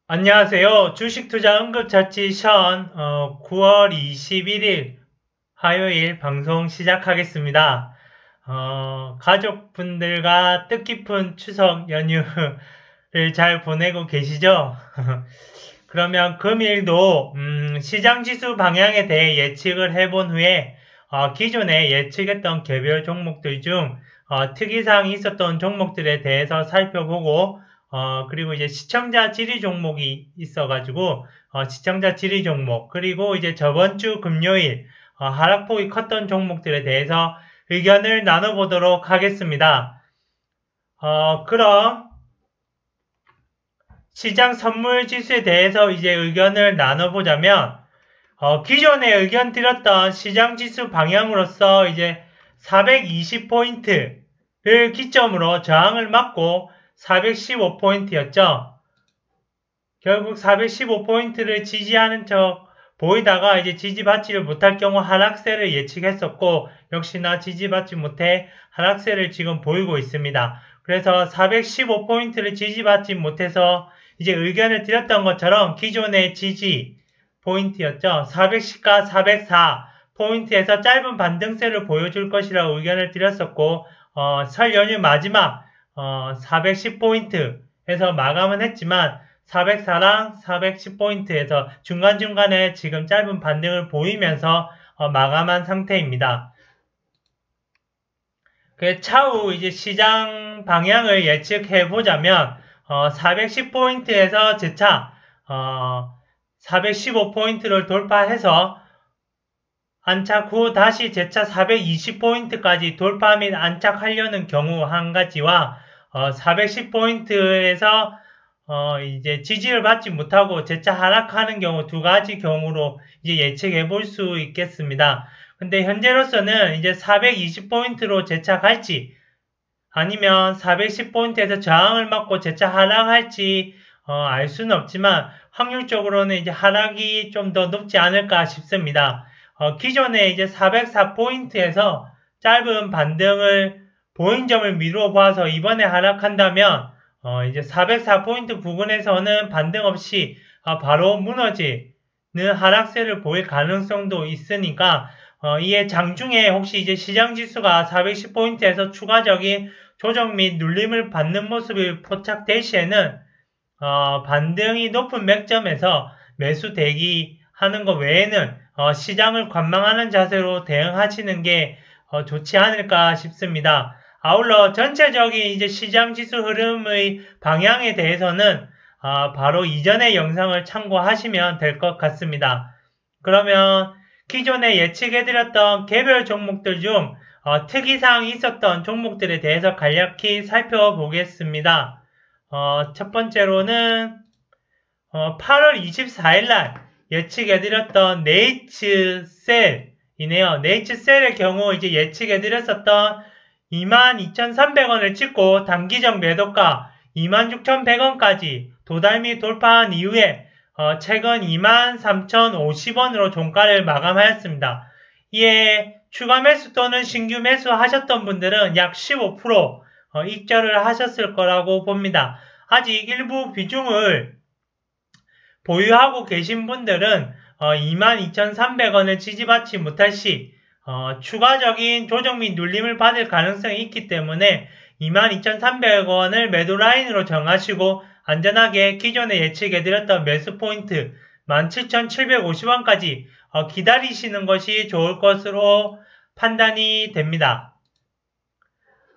안녕하세요. 주식투자 응급처치 션 9월 21일 화요일 방송 시작하겠습니다. 가족분들과 뜻깊은 추석 연휴를 잘 보내고 계시죠? 그러면 금일도 시장지수 방향에 대해 예측을 해본 후에 기존에 예측했던 개별 종목들 중 특이사항이 있었던 종목들에 대해서 살펴보고 그리고 이제 시청자 질의 종목이 있어가지고 시청자 질의 종목 그리고 이제 저번 주 금요일 하락폭이 컸던 종목들에 대해서 의견을 나눠보도록 하겠습니다. 그럼 시장 선물 지수에 대해서 이제 의견을 나눠보자면, 기존에 의견 드렸던 시장 지수 방향으로서 이제 420포인트를 기점으로 저항을 맞고 415포인트였죠. 결국 415포인트를 지지하는 척 보이다가 이제 지지받지를 못할 경우 하락세를 예측했었고, 역시나 지지받지 못해 하락세를 지금 보이고 있습니다. 그래서 415포인트를 지지받지 못해서 이제 의견을 드렸던 것처럼 기존의 지지 포인트였죠. 410과 404포인트에서 짧은 반등세를 보여줄 것이라고 의견을 드렸었고, 설 연휴 마지막 410포인트에서 마감은 했지만 404랑 410포인트에서 중간중간에 지금 짧은 반등을 보이면서 마감한 상태입니다. 차후 이제 시장 방향을 예측해 보자면 410포인트에서 재차 415포인트를 돌파해서 안착 후 다시 재차 420포인트까지 돌파 및 안착하려는 경우 한 가지와 410포인트에서 이제 지지를 받지 못하고 재차 하락하는 경우 두 가지 경우로 이제 예측해 볼 수 있겠습니다. 근데 현재로서는 이제 420포인트로 재차 갈지 아니면 410포인트에서 저항을 맞고 재차 하락할지 알 수는 없지만 확률적으로는 이제 하락이 좀 더 높지 않을까 싶습니다. 기존에 이제 404포인트에서 짧은 반등을 보인 점을 미루어 보아서 이번에 하락한다면 이제 404포인트 부근에서는 반등 없이 바로 무너지는 하락세를 보일 가능성도 있으니까 이에 장중에 혹시 이제 시장지수가 410포인트에서 추가적인 조정 및 눌림을 받는 모습이 포착될 시에는 반등이 높은 맥점에서 매수 대기하는 것 외에는 시장을 관망하는 자세로 대응하시는 게 좋지 않을까 싶습니다. 아울러 전체적인 이제 시장 지수 흐름의 방향에 대해서는 바로 이전의 영상을 참고하시면 될 것 같습니다. 그러면 기존에 예측해드렸던 개별 종목들 중 특이사항이 있었던 종목들에 대해서 간략히 살펴보겠습니다. 첫 번째로는 8월 24일날 예측해드렸던 네이츠셀이네요. 네이츠셀의 경우 이제 예측해드렸었던 22,300원을 찍고 단기적 매도가 26,100원까지 도달 및 돌파한 이후에 최근 23,050원으로 종가를 마감하였습니다. 이에 추가 매수 또는 신규 매수 하셨던 분들은 약 15% 익절을 하셨을 거라고 봅니다. 아직 일부 비중을 보유하고 계신 분들은 22,300원을 지지받지 못할 시 추가적인 조정 및 눌림을 받을 가능성이 있기 때문에 22,300원을 매도 라인으로 정하시고 안전하게 기존에 예측해드렸던 매수 포인트 17,750원까지 기다리시는 것이 좋을 것으로 판단이 됩니다.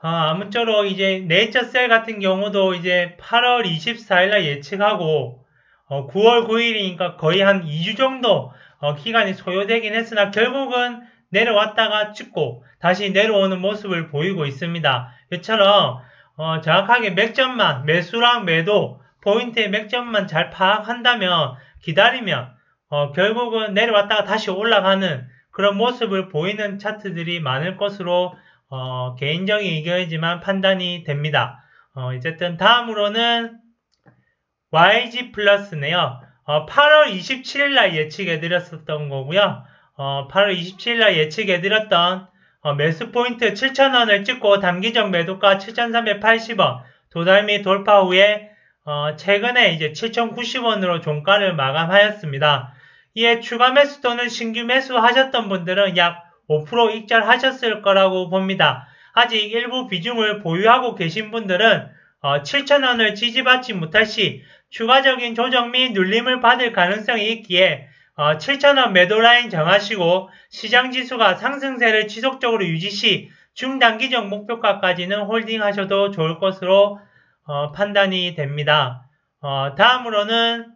아무쪼록 이제 네이처셀 같은 경우도 이제 8월 24일날 예측하고 9월 9일이니까 거의 한 2주 정도 기간이 소요되긴 했으나 결국은 내려왔다가 찍고 다시 내려오는 모습을 보이고 있습니다. 이처럼 정확하게 맥점만 매수랑 매도 포인트의 맥점만 잘 파악한다면 기다리면 결국은 내려왔다가 다시 올라가는 그런 모습을 보이는 차트들이 많을 것으로 개인적인 의견이지만 판단이 됩니다. 어쨌든 다음으로는 YG 플러스네요. 8월 27일날 예측해드렸었던 거고요. 8월 27일날 예측해드렸던 매수 포인트 7,000원을 찍고 단기적 매도가 7,380원 도달 및 돌파 후에 최근에 이제 7,090원으로 종가를 마감하였습니다. 이에 추가 매수 또는 신규 매수 하셨던 분들은 약 5% 익절하셨을 거라고 봅니다. 아직 일부 비중을 보유하고 계신 분들은 7,000원을 지지받지 못할 시 추가적인 조정 및 눌림을 받을 가능성이 있기에 7,000원 매도 라인 정하시고 시장 지수가 상승세를 지속적으로 유지 시 중단기적 목표가까지는 홀딩하셔도 좋을 것으로 판단이 됩니다. 다음으로는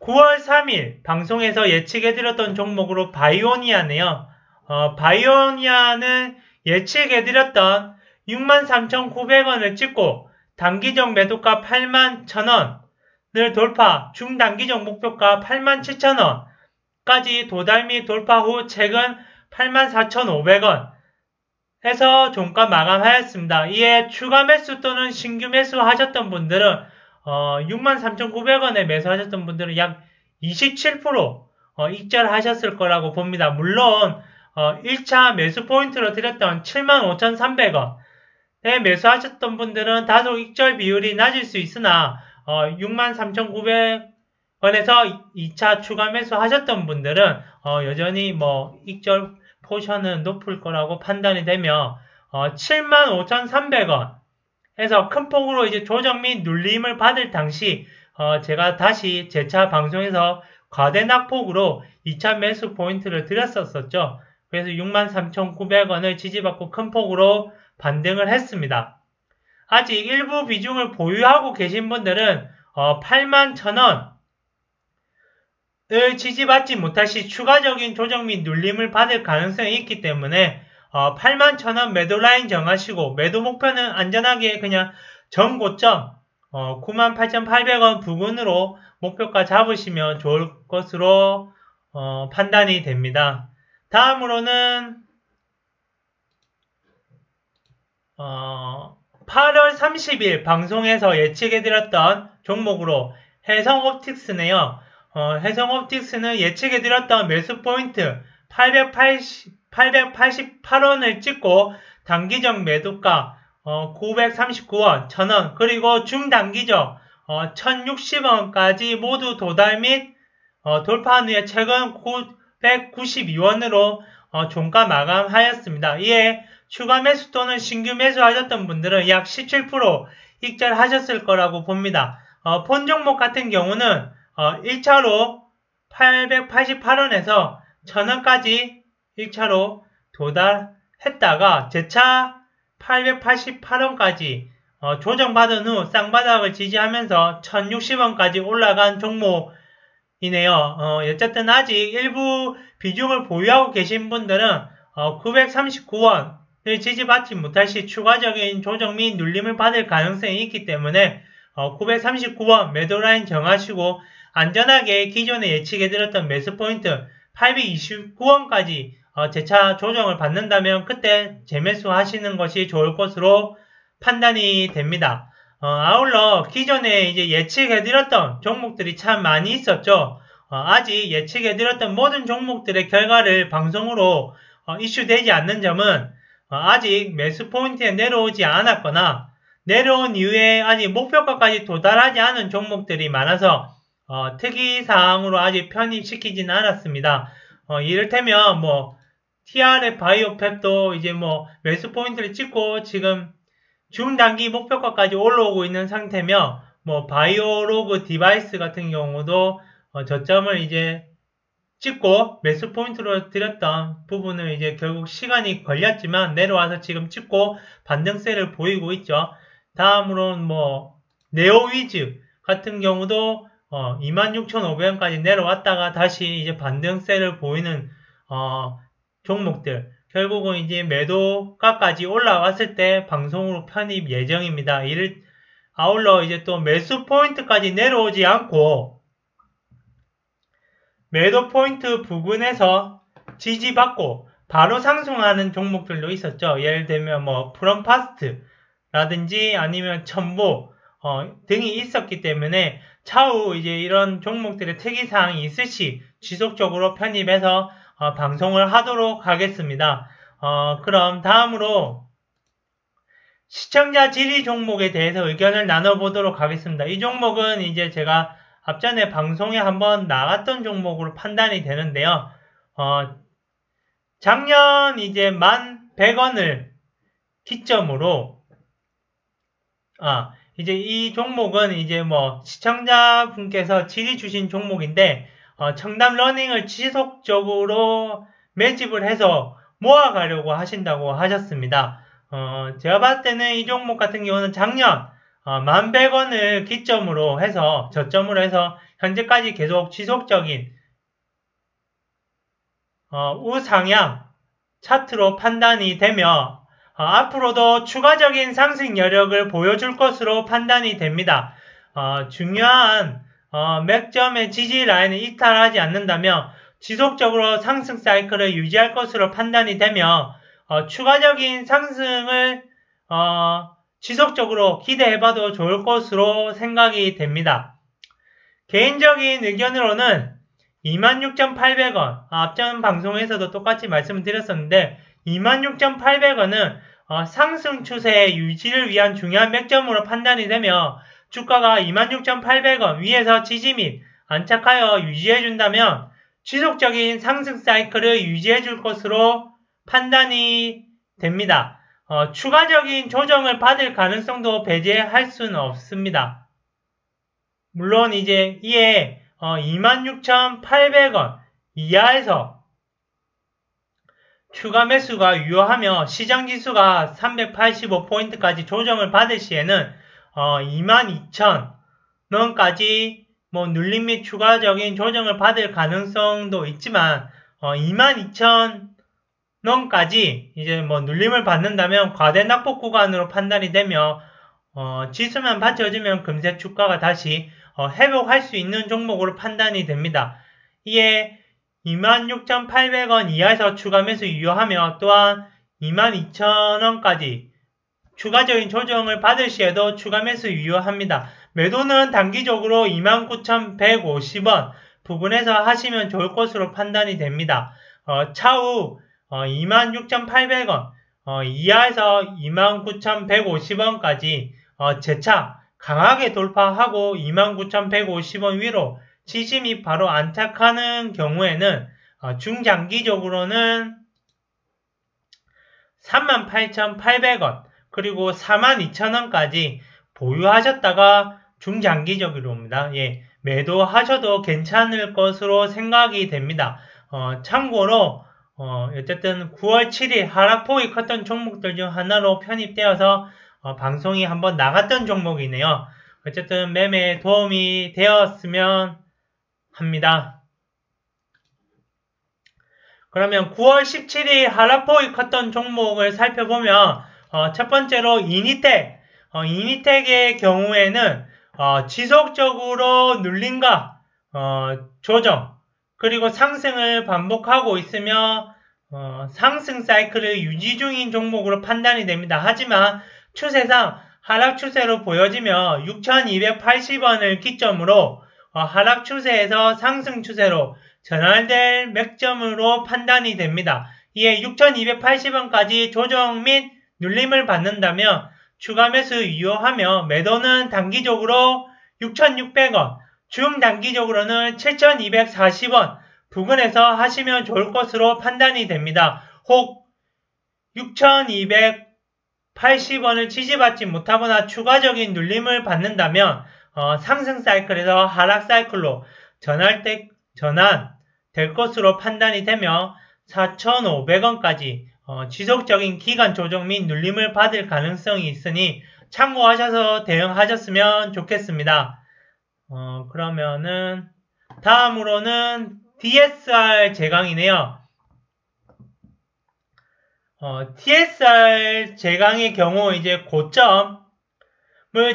9월 3일 방송에서 예측해드렸던 종목으로 바이오니아네요. 바이오니아는 예측해드렸던 63,900원을 찍고 단기적 매도가 81,000원을 돌파, 중단기적 목표가 87,000원까지 도달 및 돌파 후 최근 84,500원 해서 종가 마감하였습니다. 이에 추가 매수 또는 신규 매수 하셨던 분들은 63,900원에 매수하셨던 분들은 약 27% 익절하셨을 거라고 봅니다. 물론 1차 매수 포인트로 드렸던 75,300원에 매수하셨던 분들은 다소 익절 비율이 낮을 수 있으나 63,900원에서 2차 추가 매수 하셨던 분들은 여전히 익절 포션은 높을 거라고 판단이 되며 75,300원 해서 큰 폭으로 이제 조정 및 눌림을 받을 당시 제가 다시 재차 방송에서 과대 낙폭으로 2차 매수 포인트를 드렸었죠. 그래서 63,900원을 지지받고 큰 폭으로 반등을 했습니다. 아직 일부 비중을 보유하고 계신 분들은 81,000원을 지지받지 못할 시 추가적인 조정 및 눌림을 받을 가능성이 있기 때문에 81,000원 매도 라인 정하시고 매도 목표는 안전하게 그냥 전고점 98,800원 부근으로 목표가 잡으시면 좋을 것으로 판단이 됩니다. 다음으로는 8월 30일 방송에서 예측해드렸던 종목으로 해성옵틱스네요. 해성옵틱스는 예측해드렸던 매수 포인트 888원을 찍고 단기적 매도가 939원, 1,000원, 그리고 중단기적 1,060원까지 모두 도달 및 돌파한 후에 최근 992원으로 종가 마감하였습니다. 이에 추가 매수 또는 신규 매수 하셨던 분들은 약 17% 익절하셨을 거라고 봅니다. 폰 종목 같은 경우는 1차로 888원에서 1,000원까지 1차로 도달했다가 재차 888원까지 조정받은 후 쌍바닥을 지지하면서 1,060원까지 올라간 종목이네요. 어쨌든 아직 일부 비중을 보유하고 계신 분들은 939원을 지지받지 못할 시 추가적인 조정 및 눌림을 받을 가능성이 있기 때문에 939원 매도 라인 정하시고 안전하게 기존에 예측해드렸던 매수 포인트 829원까지 재차 조정을 받는다면 그때 재매수 하시는 것이 좋을 것으로 판단이 됩니다. 아울러 기존에 이제 예측해드렸던 종목들이 참 많이 있었죠. 아직 예측해드렸던 모든 종목들의 결과를 방송으로 이슈되지 않는 점은 아직 매수 포인트에 내려오지 않았거나 내려온 이후에 아직 목표가까지 도달하지 않은 종목들이 많아서 특이사항으로 아직 편입시키지는 않았습니다. 이를테면 TRF 바이오팩도 이제 매수 포인트를 찍고 지금 중단기 목표가까지 올라오고 있는 상태며 바이오로그 디바이스 같은 경우도 저점을 이제 찍고 매수 포인트로 드렸던 부분을 이제 결국 시간이 걸렸지만 내려와서 지금 찍고 반등세를 보이고 있죠. 다음으로는 네오위즈 같은 경우도 26,500원까지 내려왔다가 다시 이제 반등세를 보이는 종목들 결국은 이제 매도가까지 올라왔을 때 방송으로 편입 예정입니다. 이를 아울러 이제 또 매수 포인트까지 내려오지 않고 매도 포인트 부근에서 지지받고 바로 상승하는 종목들도 있었죠. 예를 들면 프롬파스트라든지 아니면 첨보 등이 있었기 때문에 차후 이제 이런 종목들의 특이사항이 있을 시 지속적으로 편입해서 방송을 하도록 하겠습니다. 그럼 다음으로 시청자 질의 종목에 대해서 의견을 나눠보도록 하겠습니다. 이 종목은 이제 제가 앞전에 방송에 한번 나갔던 종목으로 판단이 되는데요. 작년 이제 11,100원을 기점으로, 이제 이 종목은 이제 뭐 시청자분께서 질의 주신 종목인데, 청담 러닝을 지속적으로 매집을 해서 모아가려고 하신다고 하셨습니다. 제가 봤을 때는 이 종목 같은 경우는 작년 11,100원을 기점으로 해서 저점으로 해서 현재까지 계속 지속적인 우상향 차트로 판단이 되며 앞으로도 추가적인 상승 여력을 보여줄 것으로 판단이 됩니다. 중요한 맥점의 지지 라인을 이탈하지 않는다면 지속적으로 상승 사이클을 유지할 것으로 판단이 되며 추가적인 상승을 지속적으로 기대해봐도 좋을 것으로 생각이 됩니다. 개인적인 의견으로는 26,800원, 앞전 방송에서도 똑같이 말씀을 드렸었는데 26,800원은 상승 추세의 유지를 위한 중요한 맥점으로 판단이 되며 주가가 26,800원 위에서 지지 및 안착하여 유지해준다면 지속적인 상승 사이클을 유지해줄 것으로 판단이 됩니다. 추가적인 조정을 받을 가능성도 배제할 수는 없습니다. 물론 이제 이에 26,800원 이하에서 추가 매수가 유효하며 시장지수가 385포인트까지 조정을 받을 시에는 22,000원까지 뭐 눌림 및 추가적인 조정을 받을 가능성도 있지만 22,000원까지 이제 뭐 눌림을 받는다면 과대 낙폭 구간으로 판단이 되며 지수만 받쳐주면 금세 주가가 다시 회복할 수 있는 종목으로 판단이 됩니다. 이에 26,800원 이하에서 추가 매수 유효하며 또한 22,000원까지 추가적인 조정을 받을 시에도 추가 매수 유효합니다. 매도는 단기적으로 29,150원 부근에서 하시면 좋을 것으로 판단이 됩니다. 차후 26,800원 이하에서 29,150원까지 재차 강하게 돌파하고 29,150원 위로 지지 및 바로 안착하는 경우에는 중장기적으로는 38,800원 그리고 42,000원까지 보유하셨다가 중장기적으로입니다. 매도하셔도 괜찮을 것으로 생각이 됩니다. 참고로 어쨌든 9월 7일 하락폭이 컸던 종목들 중 하나로 편입되어서 방송이 한번 나갔던 종목이네요. 어쨌든 매매에 도움이 되었으면 합니다. 그러면 9월 17일 하락폭이 컸던 종목을 살펴보면 첫 번째로 이니텍의 경우에는 지속적으로 눌림과 조정 그리고 상승을 반복하고 있으며 상승 사이클을 유지 중인 종목으로 판단이 됩니다. 하지만 추세상 하락 추세로 보여지며 6,280원을 기점으로 하락 추세에서 상승 추세로 전환될 맥점으로 판단이 됩니다. 이에 6,280원까지 조정 및 눌림을 받는다면 추가 매수 유효하며 매도는 단기적으로 6,600원, 중단기적으로는 7,240원 부근에서 하시면 좋을 것으로 판단이 됩니다. 혹 6,280원을 지지받지 못하거나 추가적인 눌림을 받는다면 상승 사이클에서 하락 사이클로 전환될 것으로 판단이 되며 4,500원까지 지속적인 기간 조정 및 눌림을 받을 가능성이 있으니 참고하셔서 대응하셨으면 좋겠습니다. 그러면은 다음으로는 DSR 제강이네요. DSR 제강의 경우 이제 고점을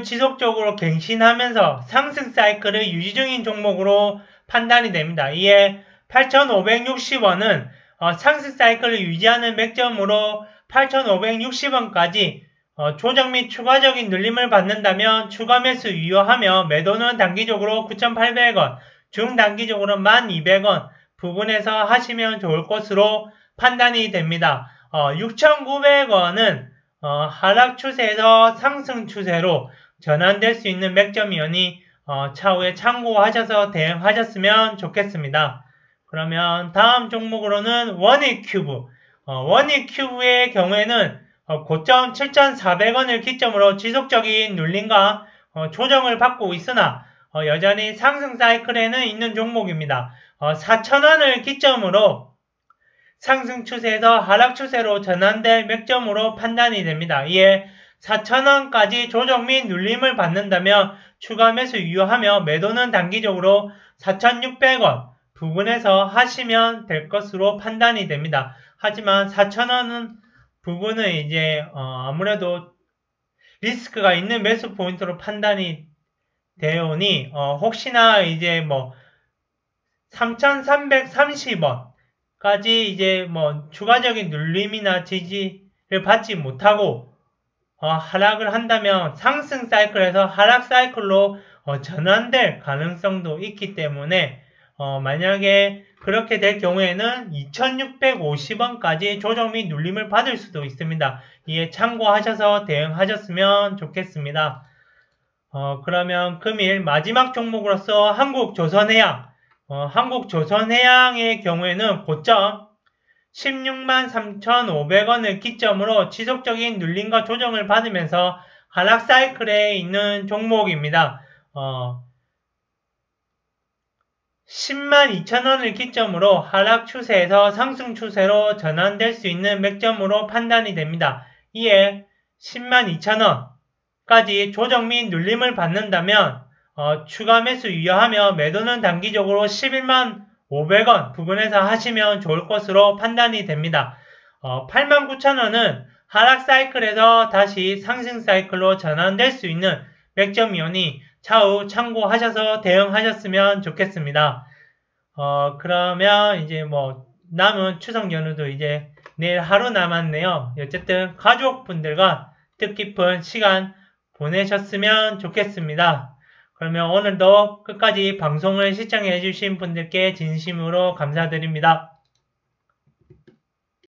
지속적으로 갱신하면서 상승 사이클을 유지 중인 종목으로 판단이 됩니다. 이에 8,560원은 상승 사이클을 유지하는 맥점으로 8,560원까지 조정 및 추가적인 눌림을 받는다면 추가 매수 유효하며 매도는 단기적으로 9,800원, 중단기적으로 1,200원 부근에서 하시면 좋을 것으로 판단이 됩니다. 6,900원은 하락 추세에서 상승 추세로 전환될 수 있는 맥점이오니 차후에 참고하셔서 대응하셨으면 좋겠습니다. 그러면 다음 종목으로는 원익큐브. 원익큐브의 경우에는 고점 7,400원을 기점으로 지속적인 눌림과 조정을 받고 있으나 여전히 상승 사이클에는 있는 종목입니다. 4,000원을 기점으로 상승 추세에서 하락 추세로 전환될 맥점으로 판단이 됩니다. 이에 4,000원까지 조정 및 눌림을 받는다면 추가 매수 유효하며 매도는 단기적으로 4,600원 부근에서 하시면 될 것으로 판단이 됩니다. 하지만 4,000원 부분은 이제 아무래도 리스크가 있는 매수 포인트로 판단이 되오니 혹시나 이제 뭐 3,330원까지 이제 뭐 추가적인 눌림이나 지지를 받지 못하고 하락을 한다면 상승 사이클에서 하락 사이클로 전환될 가능성도 있기 때문에 만약에 그렇게 될 경우에는 2,650원까지 조정 및 눌림을 받을 수도 있습니다. 이에 참고하셔서 대응하셨으면 좋겠습니다. 그러면 금일 마지막 종목으로서 한국조선해양. 한국조선해양의 경우에는 고점 163,500원을 기점으로 지속적인 눌림과 조정을 받으면서 하락 사이클에 있는 종목입니다. 102,000원을 기점으로 하락 추세에서 상승 추세로 전환될 수 있는 맥점으로 판단이 됩니다. 이에 102,000원까지 조정 및 눌림을 받는다면 추가 매수 유효하며 매도는 단기적으로 115,000원 부근에서 하시면 좋을 것으로 판단이 됩니다. 89,000원은 하락 사이클에서 다시 상승 사이클로 전환될 수 있는 맥점이오니 차후 참고하셔서 대응하셨으면 좋겠습니다. 그러면 이제 뭐 남은 추석 연휴도 이제 내일 하루 남았네요. 어쨌든 가족분들과 뜻깊은 시간 보내셨으면 좋겠습니다. 그러면 오늘도 끝까지 방송을 시청해주신 분들께 진심으로 감사드립니다.